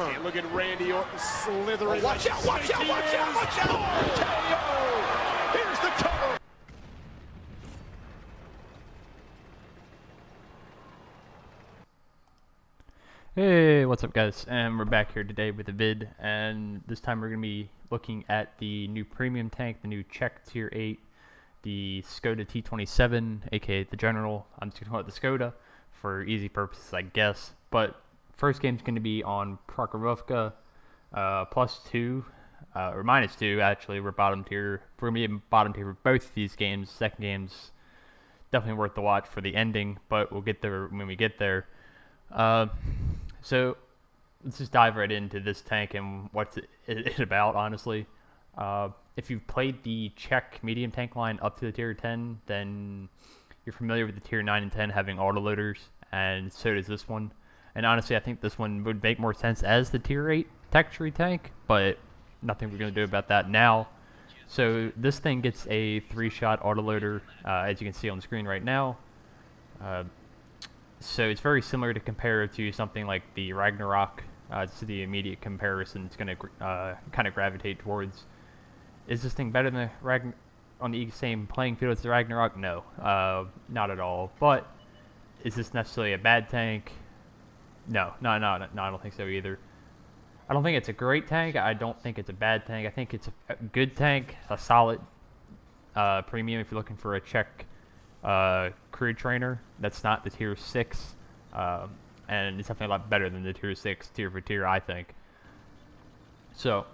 Hey, look at Randy Orton slithering. Oh, watch out, watch out, watch out, watch out! KO! Here's the cover. Hey, what's up guys? And we're back here today with a vid, and this time we're going to be looking at the new premium tank, the new Czech Tier 8, the Skoda T27, aka the General. I'm just going to call it the Skoda for easy purposes, I guess. But first game's going to be on Prokhorovka, +2, or -2 actually. We're bottom tier. We're going to be in bottom tier for both of these games. Second game's definitely worth the watch for the ending, but we'll get there when we get there. So let's just dive right into this tank and what's it about, honestly. If you've played the Czech medium tank line up to the tier 10, then you're familiar with the tier 9 and 10 having autoloaders, and so does this one. And honestly, I think this one would make more sense as the tier 8 tech tree tank, but nothing we're going to do about that now. So this thing gets a 3-shot autoloader, as you can see on the screen right now. So it's very similar to compare to something like the Ragnarok. It's the immediate comparison it's going to kind of gravitate towards. Is this thing better than the on the same playing field as the Ragnarok? No, not at all. But is this necessarily a bad tank? No, I don't think so either. I don't think it's a great tank. I don't think it's a bad tank. I think it's a good tank, a solid premium if you're looking for a Czech crew trainer that's not the tier 6, and it's definitely a lot better than the tier 6 tier for tier, I think. So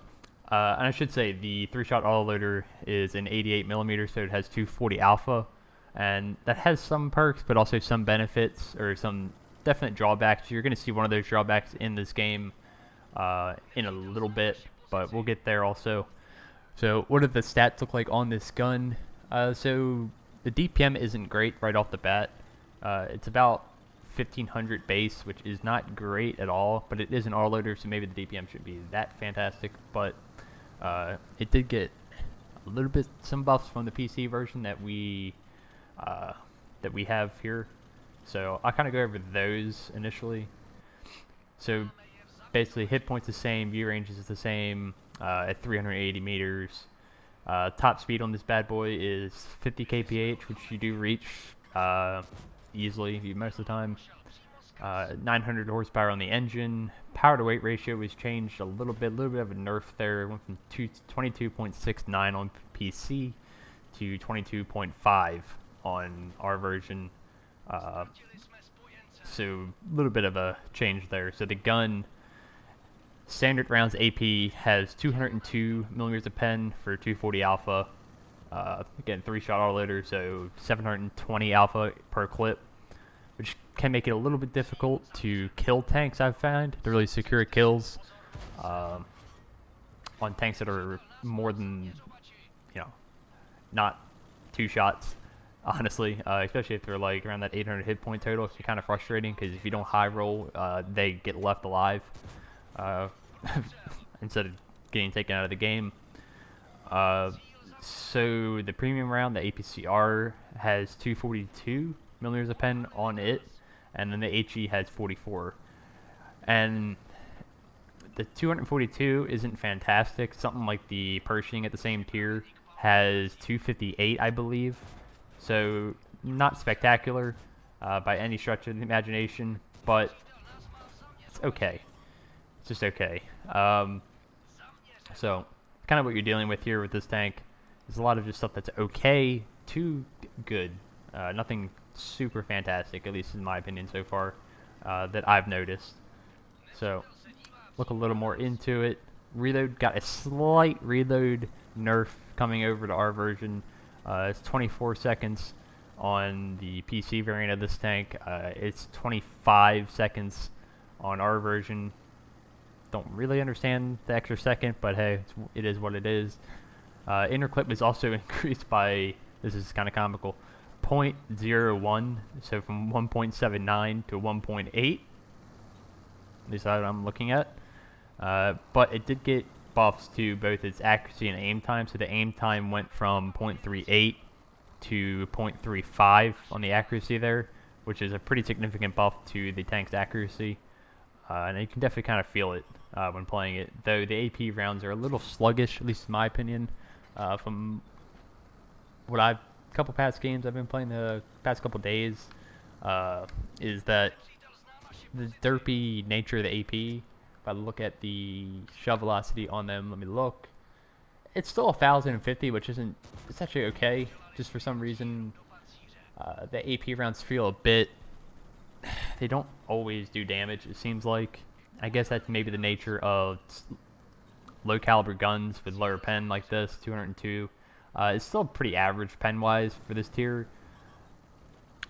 and I should say the 3-shot autoloader is an 88mm, so it has 240 alpha, and that has some perks but also some benefits or some definite drawbacks. You're going to see one of those drawbacks in this game in a little bit, but we'll get there also. So what do the stats look like on this gun? So the DPM isn't great right off the bat. It's about 1500 base, which is not great at all, but it is an autoloader, so maybe the DPM shouldn't be that fantastic. But it did get a little bit some buffs from the PC version that we have here. So I'll kind of go over those initially. So basically, hit points the same, view range is the same at 380 meters. Top speed on this bad boy is 50 kph, which you do reach easily most of the time. 900 horsepower on the engine. Power to weight ratio was changed a little bit of a nerf there. It went from 22.69 on PC to 22.5 on our version. So a little bit of a change there. So the gun, standard rounds AP has 202mm of pen for 240 alpha. Again, 3-shot autoloader, so 720 alpha per clip, which can make it a little bit difficult to kill tanks, I've found, to really secure kills on tanks that are more than, not 2 shots, honestly, especially if they're like around that 800 hit point total. It's kind of frustrating because if you don't high roll, they get left alive instead of getting taken out of the game. So the premium round, the APCR, has 242mm of pen on it, and then the HE has 44. And the 242 isn't fantastic. Something like the Pershing at the same tier has 258, I believe. So not spectacular by any stretch of the imagination, but it's okay. It's just okay. So kind of what you're dealing with here with this tank is a lot of just stuff that's okay to good. Nothing super fantastic, at least in my opinion so far, that I've noticed. So look a little more into it. Reload got a slight reload nerf coming over to our version. It's 24 seconds on the PC variant of this tank. It's 25 seconds on our version. Don't really understand the extra second, but hey, it is what it is. Inner clip is also increased by, this is kind of comical, 0.01, so from 1.79 to 1.8. At least that's what I'm looking at. But it did get buffs to both its accuracy and aim time. So the aim time went from 0.38 to 0.35 on the accuracy there, which is a pretty significant buff to the tank's accuracy. And you can definitely kind of feel it when playing it, though the AP rounds are a little sluggish, at least in my opinion. From what couple past games I've been playing the past couple days, is that the derpy nature of the AP. If I look at the shove velocity on them, let me look. It's still 1,050, which isn't. It's actually okay. Just for some reason, the AP rounds feel a bit. They don't always do damage. It seems like. I guess that's maybe the nature of low caliber guns with lower pen like this, 202. It's still pretty average pen wise for this tier.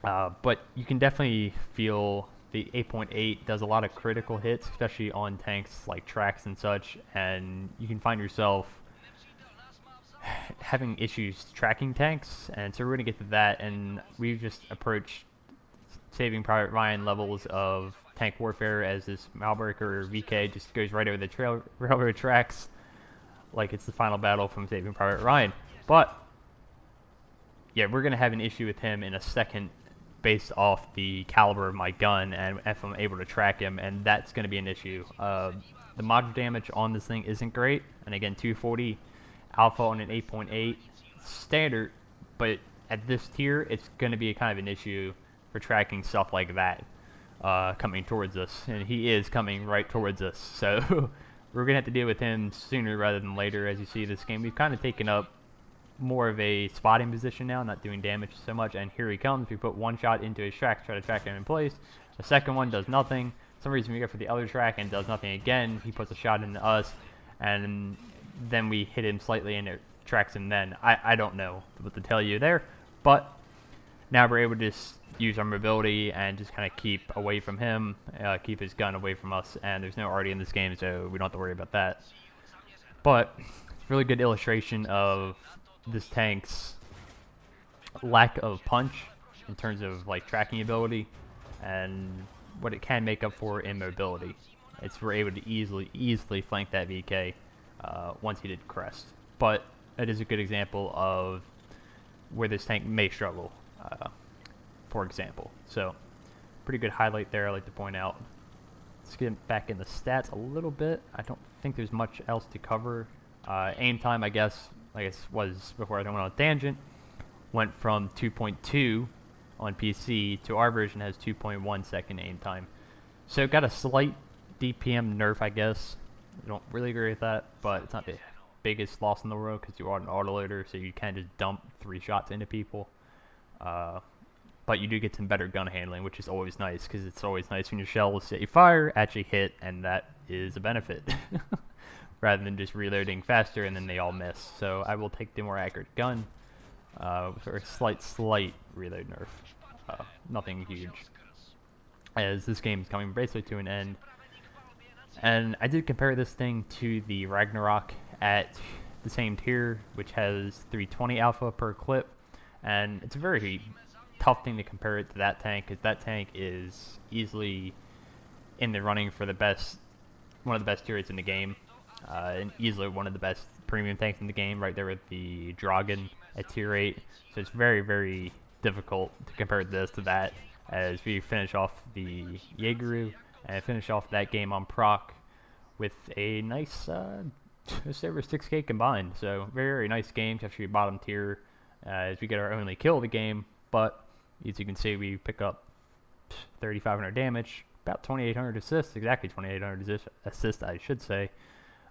But you can definitely feel the 8.8 does a lot of critical hits, especially on tanks like tracks and such, and you can find yourself having issues tracking tanks, and so we're going to get to that, and we've just approached Saving Private Ryan levels of tank warfare as this Malbreaker or VK just goes right over the railroad tracks like it's the final battle from Saving Private Ryan. But yeah, we're going to have an issue with him in a second based off the caliber of my gun and if I'm able to track him, and that's going to be an issue. The module damage on this thing isn't great, and again 240 alpha on an 8.8 standard, but at this tier it's going to be a kind of an issue for tracking stuff like that coming towards us, and he is coming right towards us, so we're going to have to deal with him sooner rather than later. As you see, this game we've kind of taken up more of a spotting position now, not doing damage so much, and here he comes. We put one shot into his track to try to track him in place. The second one does nothing. For some reason we go for the other track and does nothing again. He puts a shot into us, and then we hit him slightly and it tracks him then. I don't know what to tell you there, but now we're able to just use our mobility and just kind of keep away from him, keep his gun away from us, and there's no arty in this game, so we don't have to worry about that. But it's a really good illustration of this tank's lack of punch in terms of like tracking ability and what it can make up for in mobility. We're able to easily flank that VK once he did crest. But it is a good example of where this tank may struggle, for example. So pretty good highlight there, I like to point out. Let's get back in the stats a little bit. I don't think there's much else to cover. Aim time, I guess, was before I went on a tangent, went from 2.2 on PC to our version has 2.1 second aim time. So it got a slight DPM nerf, I guess. I don't really agree with that, but it's not the biggest loss in the world because you are an autoloader, so you can just dump 3 shots into people. But you do get some better gun handling, which is always nice, because it's always nice when your shells that you fire actually hit, and that is a benefit. Rather than just reloading faster and then they all miss. So I will take the more accurate gun for a slight reload nerf. Nothing huge. As this game is coming basically to an end. And I did compare this thing to the Ragnarok at the same tier, which has 320 alpha per clip. And it's a very tough thing to compare it to that tank, because that tank is easily in the running for one of the best tiers in the game. And easily one of the best premium tanks in the game, right there with the Dragon at tier 8. So it's very, very difficult to compare this to that, as we finish off the Jaegeru and finish off that game on proc with a nice just over 6k combined. So very, very nice game, actually bottom tier, as we get our only kill of the game. But as you can see, we pick up 3,500 damage, about 2,800 assists, exactly 2,800 assists, I should say.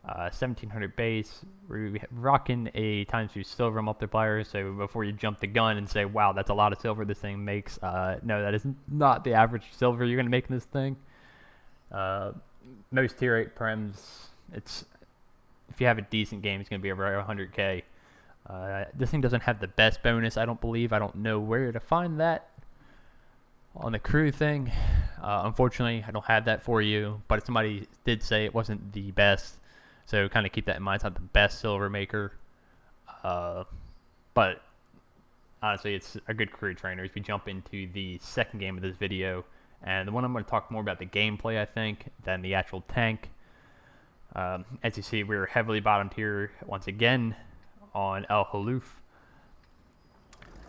1,700 base. We're rocking a ×2 silver multiplier, so before you jump the gun and say, wow, that's a lot of silver this thing makes, no, that is not the average silver you're going to make in this thing. Most tier 8 prems, if you have a decent game, it's going to be over 100k. This thing doesn't have the best bonus, I don't believe. I don't know where to find that on the crew thing. Unfortunately, I don't have that for you, but somebody did say it wasn't the best. So kind of keep that in mind. It's not the best silver maker, but honestly, it's a good career trainer. As we jump into the second game of this video, and the one I'm going to talk more about the gameplay, I think, than the actual tank. As you see, we're heavily bottom tier once again on El Haluf.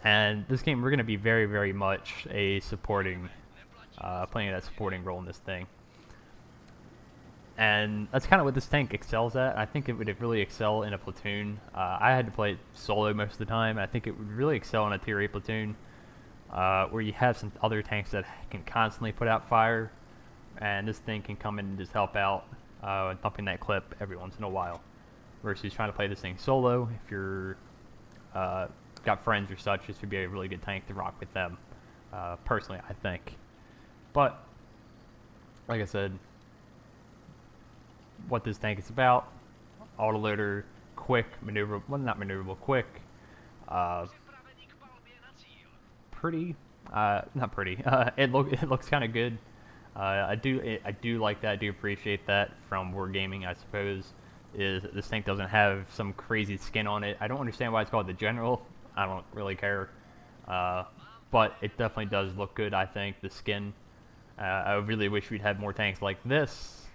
And this game, we're going to be very, very much a supporting, playing that supporting role in this thing. And that's kind of what this tank excels at. I think it would really excel in a platoon. I had to play it solo most of the time. I think it would really excel in a tier 8 platoon, where you have some other tanks that can constantly put out fire, and this thing can come in and just help out, thumping that clip every once in a while. Versus trying to play this thing solo. If you're got friends or such, this would be a really good tank to rock with them. Personally, I think. But like I said, what this tank is about: autoloader, quick, maneuverable. Well, not maneuverable, quick. Pretty. Not pretty. It looks kind of good. I do like that. I do appreciate that from Wargaming, I suppose. Is this tank doesn't have some crazy skin on it. I don't understand why it's called the General. I don't really care. But it definitely does look good, I think, the skin. I really wish we'd had more tanks like this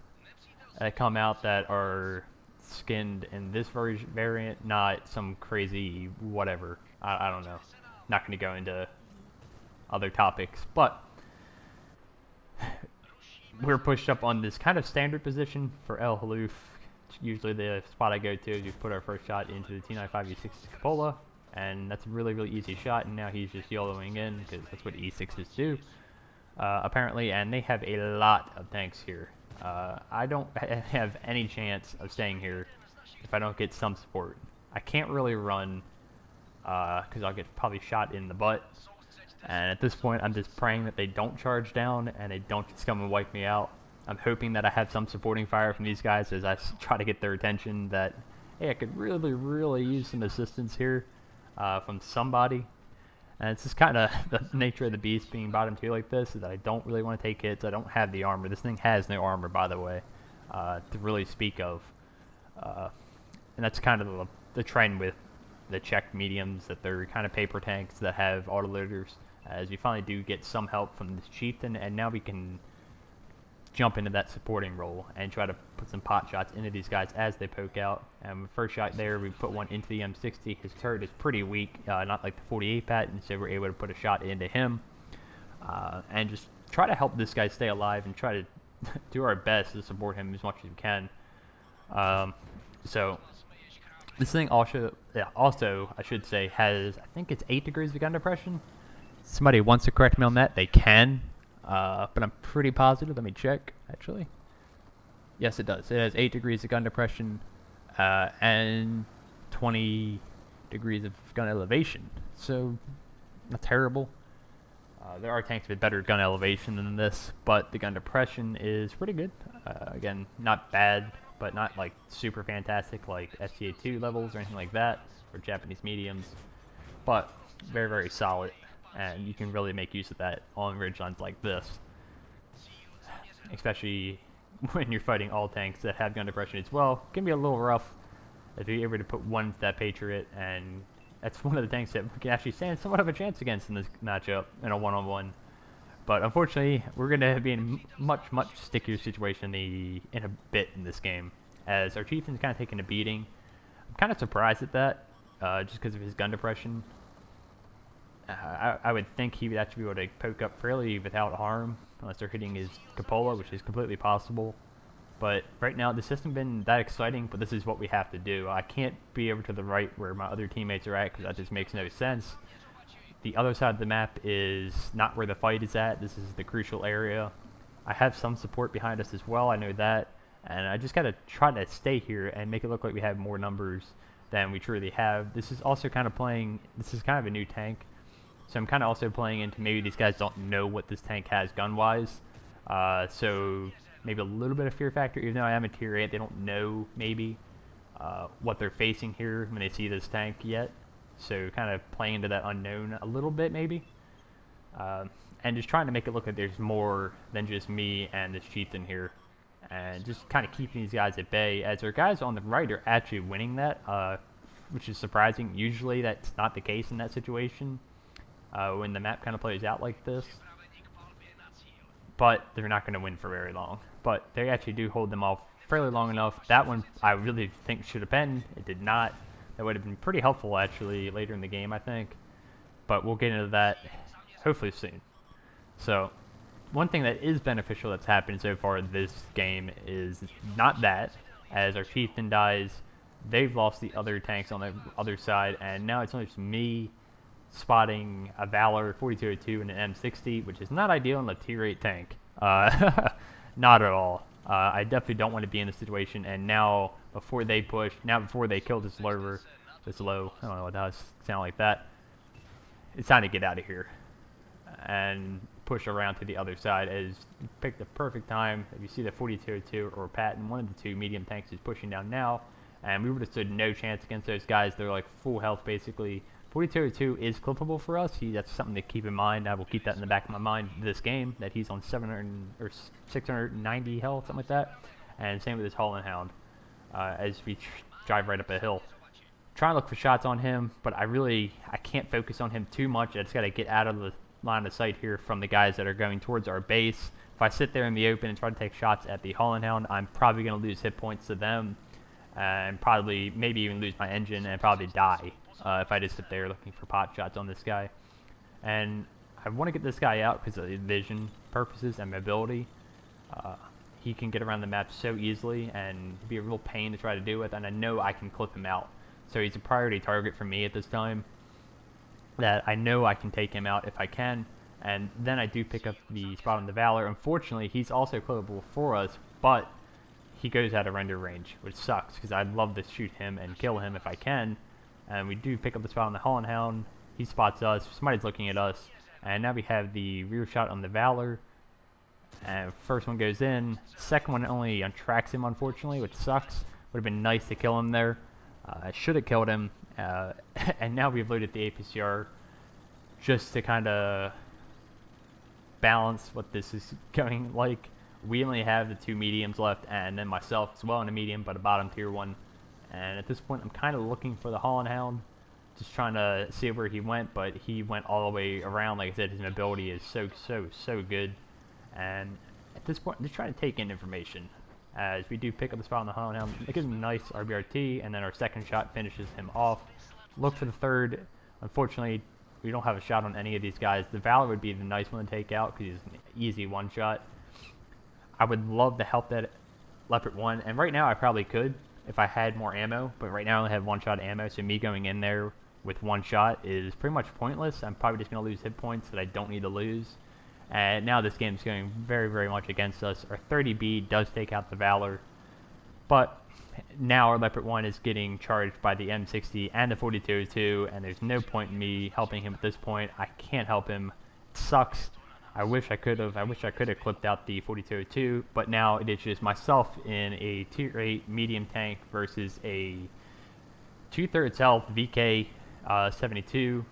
that come out that are skinned in this variant, not some crazy whatever. I don't know. Not going to go into other topics, but we're pushed up on this kind of standard position for El Haluf. Usually the spot I go to is we put our first shot into the T95 E6 cupola, and that's a really, really easy shot, and now he's just YOLOing in, because that's what E6s do, apparently, and they have a lot of tanks here. I don't have any chance of staying here if I don't get some support. I can't really run, because I'll get probably shot in the butt, and at this point I'm just praying that they don't charge down, and they don't just come and wipe me out. I'm hoping that I have some supporting fire from these guys as I try to get their attention that, hey, I could really, really use some assistance here from somebody. And it's just kind of the nature of the beast being bottom tier like this, is that I don't really want to take hits. I don't have the armor. This thing has no armor, by the way, to really speak of. And that's kind of the trend with the checked mediums, that they're kind of paper tanks that have autoloaders. As we finally do get some help from this chieftain, and now we can jump into that supporting role and try to put some pot shots into these guys as they poke out. And first shot there, we put one into the M60. His turret is pretty weak, not like the 48 pattern, so we're able to put a shot into him and just try to help this guy stay alive and try to do our best to support him as much as we can. So this thing also, I should say, has, I think it's 8 degrees of gun depression. Somebody wants to correct me on that, they can. But I'm pretty positive. Let me check, actually. Yes, it does. It has 8 degrees of gun depression and 20 degrees of gun elevation. So, not terrible. There are tanks with better gun elevation than this, but the gun depression is pretty good. Again, not bad, but not like super fantastic like STA2 levels or anything like that, or Japanese mediums. But very, very solid. And you can really make use of that on ridgelines like this, especially when you're fighting all tanks that have gun depression as well. It can be a little rough if you're able to put one to that Patriot, and that's one of the tanks that we can actually stand somewhat of a chance against in this matchup in a one-on-one. But unfortunately, we're going to be in a much, much stickier situation in a bit in this game, as our chieftain's kind of taking a beating. I'm kind of surprised at that, just because of his gun depression. I would think he would actually be able to poke up fairly without harm, unless they're hitting his cupola, which is completely possible. But right now, this hasn't been that exciting, but this is what we have to do. I can't be over to the right where my other teammates are at, because that just makes no sense. The other side of the map is not where the fight is at. This is the crucial area. I have some support behind us as well, I know that. And I just got to try to stay here and make it look like we have more numbers than we truly have. This is also kind of this is kind of a new tank. So I'm kind of also playing into maybe these guys don't know what this tank has gun-wise. So maybe a little bit of fear factor, even though I am a tier 8, they don't know maybe what they're facing here when they see this tank yet. So kind of playing into that unknown a little bit maybe. And just trying to make it look like there's more than just me and this chieftain here. And just kind of keeping these guys at bay, as our guys on the right are actually winning that, which is surprising. Usually that's not the case in that situation. When the map kind of plays out like this, but they're not going to win for very long. But they actually do hold them off fairly long enough. That one I really think should have been. It did not. That would have been pretty helpful actually later in the game, I think. But we'll get into that hopefully soon. So one thing that is beneficial that's happened so far this game is not that, as our chieftain dies, they've lost the other tanks on the other side, and now it's only just me spotting a Valor 4202 and an M60, which is not ideal in a tier 8 tank. Not at all. I definitely don't want to be in this situation, and now before they kill this low, I don't know what does sound like that, it's time to get out of here and push around to the other side. As you pick the perfect time. If you see the 4202 or Patton, one of the two medium tanks is pushing down now, and we would have stood no chance against those guys. They're like full health basically. 4202 is clippable for us. That's something to keep in mind. I will keep that in the back of my mind this game, that he's on 700 or 690 health, something like that. And same with his Holland Hound as we drive right up a hill. Try and look for shots on him, but I can't focus on him too much. I just got to get out of the line of sight here from the guys that are going towards our base. If I sit there in the open and try to take shots at the Holland Hound, I'm probably going to lose hit points to them, and probably maybe even lose my engine and probably die if I just sit there looking for pot shots on this guy. And I want to get this guy out because of vision purposes and mobility. He can get around the map so easily and be a real pain to try to do with, and I know I can clip him out. So he's a priority target for me at this time, that I know I can take him out if I can. And then I do pick up the spot on the Valor. Unfortunately, he's also clippable for us, but he goes out of render range, which sucks because I'd love to shoot him and kill him if I can. And we do pick up the spot on the Holland Hound. He spots us. Somebody's looking at us. And now we have the rear shot on the Valor. And first one goes in. Second one only untracks him, unfortunately, which sucks. Would have been nice to kill him there. I should have killed him. And now we've loaded the APCR just to kind of balance what this is going like. We only have the two mediums left, and then myself as well in a medium, but a bottom tier one. And at this point, I'm kind of looking for the Holland Hound, just trying to see where he went, but he went all the way around. Like I said, his mobility is so good. And at this point, I'm just trying to take in information. As we do pick up the spot on the Holland Hound, it gives him a nice RBRT, and then our second shot finishes him off. Look for the third. Unfortunately, we don't have a shot on any of these guys. The Valor would be the nice one to take out because he's an easy one shot. I would love to help that Leopard 1, and right now I probably could if I had more ammo, but right now I only have one shot ammo, so me going in there with one shot is pretty much pointless. I'm probably just going to lose hit points that I don't need to lose. And now this game's going very much against us. Our 30B does take out the Valor, but now our Leopard 1 is getting charged by the M60 and the 4202, and there's no point in me helping him at this point. I can't help him. It sucks. I wish I could have clipped out the 4202, but now it is just myself in a tier 8 medium tank versus a 2/3 health VK 72,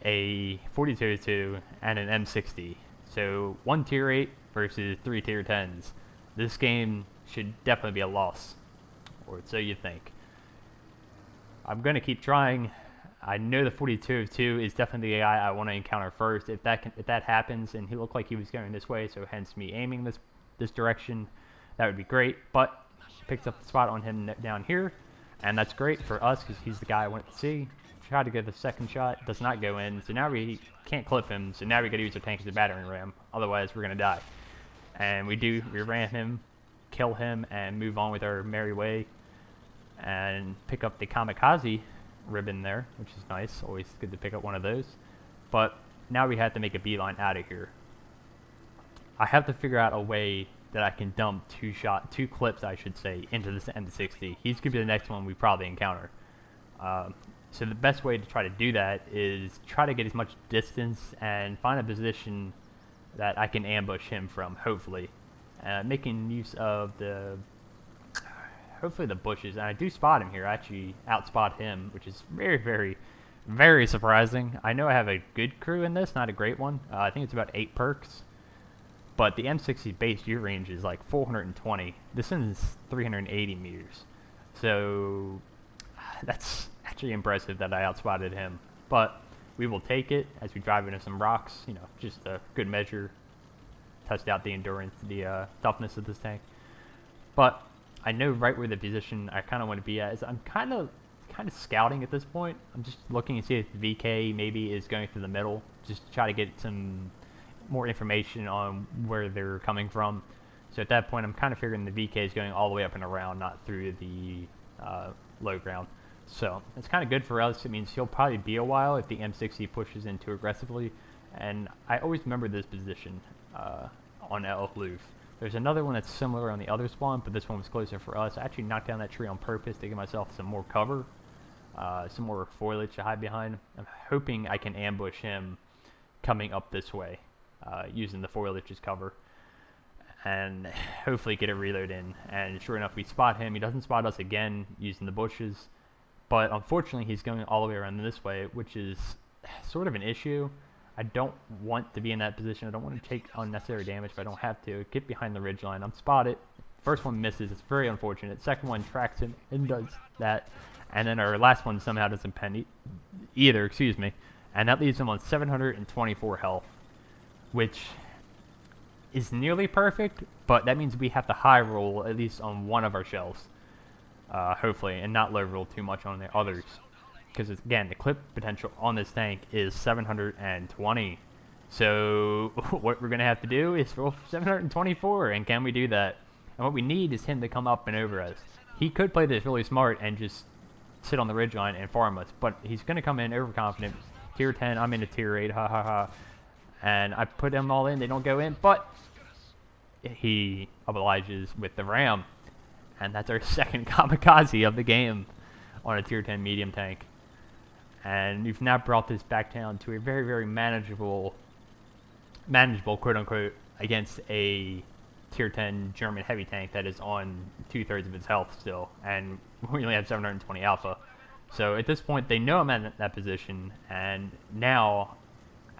a 4202, and an M60. So 1 tier 8 versus 3 tier 10s. This game should definitely be a loss, or so you think. I'm going to keep trying. I know the 4202 is definitely the guy I want to encounter first. If that happens, and he looked like he was going this way, so hence me aiming this direction, that would be great. But picks up the spot on him down here, and that's great for us because he's the guy I wanted to see. Tried to get the second shot, does not go in, so now we can't clip him. So now we got to use our tank as a battering ram, otherwise we're gonna die. And we ram him, kill him, and move on with our merry way, and pick up the kamikaze ribbon there, which is nice. Always good to pick up one of those. But now we have to make a beeline out of here. I have to figure out a way that I can dump two clips, I should say, into this M60. He's gonna be the next one we probably encounter. So the best way to try to do that is try to get as much distance and find a position that I can ambush him from, hopefully. Making use of hopefully the bushes. And I do spot him here. I actually outspot him, which is very surprising. I know I have a good crew in this, not a great one. I think it's about 8 perks. But the M60 base view range is like 420. This one's 380 meters. So that's actually impressive that I outspotted him. But we will take it as we drive into some rocks. You know, just a good measure. Test out the endurance, the toughness of this tank. But I know right where the position I kind of want to be at is. I'm kind of scouting at this point. I'm just looking to see if VK maybe is going through the middle, just to try to get some more information on where they're coming from. So at that point, I'm kind of figuring the VK is going all the way up and around, not through the low ground. So it's kind of good for us. It means he'll probably be a while if the M60 pushes in too aggressively. And I always remember this position on El Louf. There's another one that's similar on the other spawn, but this one was closer for us. I actually knocked down that tree on purpose to give myself some more cover, some more foliage to hide behind. I'm hoping I can ambush him coming up this way using the foliage as cover, and hopefully get a reload in. And sure enough, we spot him. He doesn't spot us again using the bushes, but unfortunately he's going all the way around this way, which is sort of an issue. I don't want to be in that position. I don't want to take unnecessary damage if I don't have to. Get behind the ridgeline. I'm spotted. First one misses. It's very unfortunate. Second one tracks him and does that. And then our last one somehow doesn't pen either, excuse me. And that leaves him on 724 health, which is nearly perfect, but that means we have to high roll at least on one of our shells, hopefully, and not low roll too much on the others. Because again, the clip potential on this tank is 720. So what we're going to have to do is roll 724, and can we do that? And what we need is him to come up and over us. He could play this really smart and just sit on the ridgeline and farm us, but he's going to come in overconfident. Tier 10, I'm in a tier 8, ha ha ha. And I put them all in, they don't go in, but he obliges with the ram. And that's our second kamikaze of the game on a tier 10 medium tank. And we've now brought this back down to a very, very manageable, quote unquote, against a tier 10 German heavy tank that is on 2/3 of its health still, and we only have 720 alpha. So at this point, they know I'm in that position, and now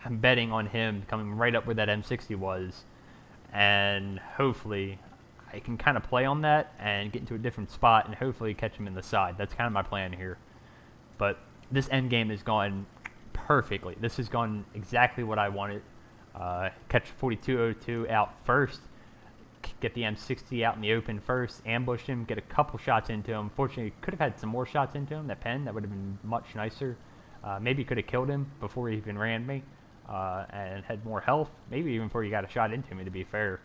I'm betting on him coming right up where that M60 was, and hopefully I can kind of play on that and get into a different spot and hopefully catch him in the side. That's kind of my plan here. But this end game has gone perfectly. This has gone exactly what I wanted. Catch 4202 out first, get the M60 out in the open first, ambush him, get a couple shots into him. Fortunately, could have had some more shots into him. That pen, that would have been much nicer. Maybe could have killed him before he even ran me and had more health. Maybe even before he got a shot into me, to be fair.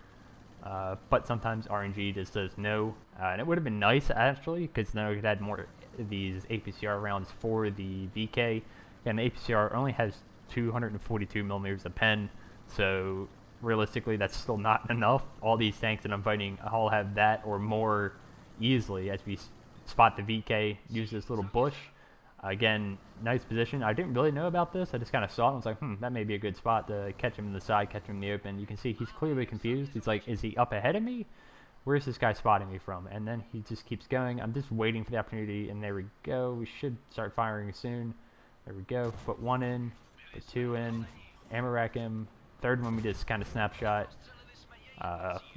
But sometimes RNG just says no. And it would have been nice, actually, because then we could add more of these APCR rounds for the VK. And the APCR only has 242 millimeters of pen, so realistically that's still not enough. All these tanks that I'm fighting all have that or more easily as we spot the VK, use this little bush. Again, nice position. I didn't really know about this. I just kind of saw it and was like, that may be a good spot to catch him in the side, catch him in the open. You can see he's clearly confused. He's like, is he up ahead of me? Where's this guy spotting me from? And then he just keeps going. I'm just waiting for the opportunity, and there we go. We should start firing soon. There we go. Put one in, put two in, ammo rack him. Third one we just kind of snapshot.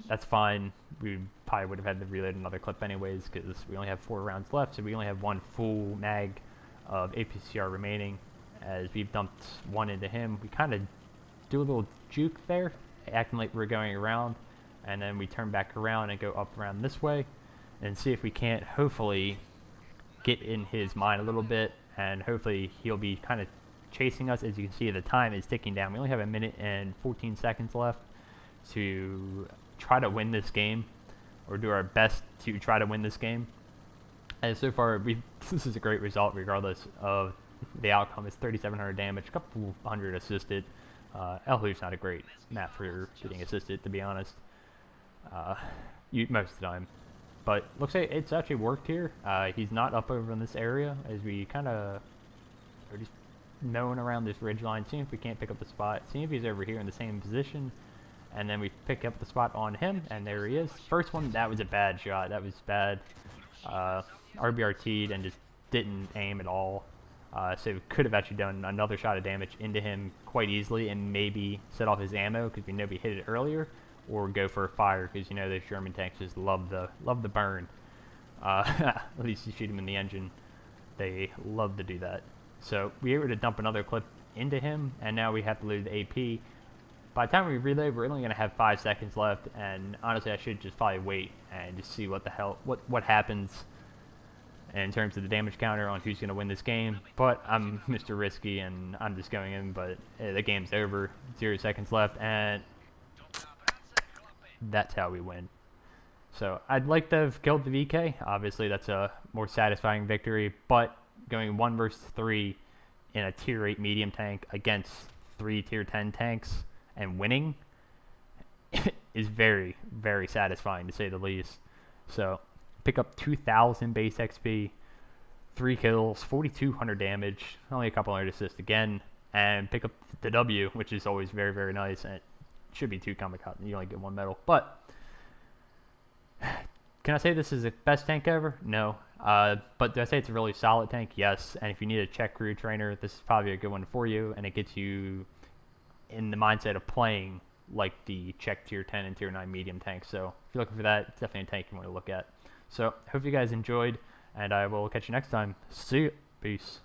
That's fine. We probably would have had to reload another clip anyways because we only have 4 rounds left, so we only have one full mag of APCR remaining. As we've dumped one into him, we kind of do a little juke there, acting like we're going around, and then we turn back around and go up around this way and see if we can't hopefully get in his mind a little bit, and hopefully he'll be kind of chasing us. As you can see, the time is ticking down. We only have 1 minute and 14 seconds left to try to win this game, or do our best to try to win this game. And so far, this is a great result regardless of the outcome. It's 3,700 damage, a couple hundred assisted. El Louf's not a great map for getting assisted, to be honest, most of the time. But looks like it's actually worked here. He's not up over in this area, as we kind of are just knowing around this ridge line, seeing if we can't pick up the spot, seeing if he's over here in the same position, and then we pick up the spot on him, and there he is. First one, that was a bad shot. That was bad. RBRT'd and just didn't aim at all. So we could have actually done another shot of damage into him quite easily and maybe set off his ammo because we know we hit it earlier, or go for a fire because you know those German tanks just love the burn. At least you shoot him in the engine, they love to do that. So we were able to dump another clip into him, and now we have to load the AP. By the time we reload, we're only going to have 5 seconds left, and honestly I should just probably wait and just see what the hell what happens. in terms of the damage counter on who's going to win this game, but I'm Mr. Risky and I'm just going in, but the game's over, 0 seconds left, and that's how we win. So I'd like to have killed the VK. Obviously, that's a more satisfying victory, but going 1 versus 3 in a tier 8 medium tank against 3 tier 10 tanks and winning is very, very satisfying, to say the least. So pick up 2,000 base XP, 3 kills, 4,200 damage, only a couple hundred assists again, and pick up the W, which is always very, very nice. And it should be 2 kamikaze. You only get 1 medal, but can I say this is the best tank ever? No. But do I say it's a really solid tank? Yes. And if you need a Czech crew trainer, this is probably a good one for you, and it gets you in the mindset of playing like the Czech tier 10 and tier 9 medium tanks. So if you're looking for that, it's definitely a tank you want to look at. So hope you guys enjoyed, and I will catch you next time. See you. Peace.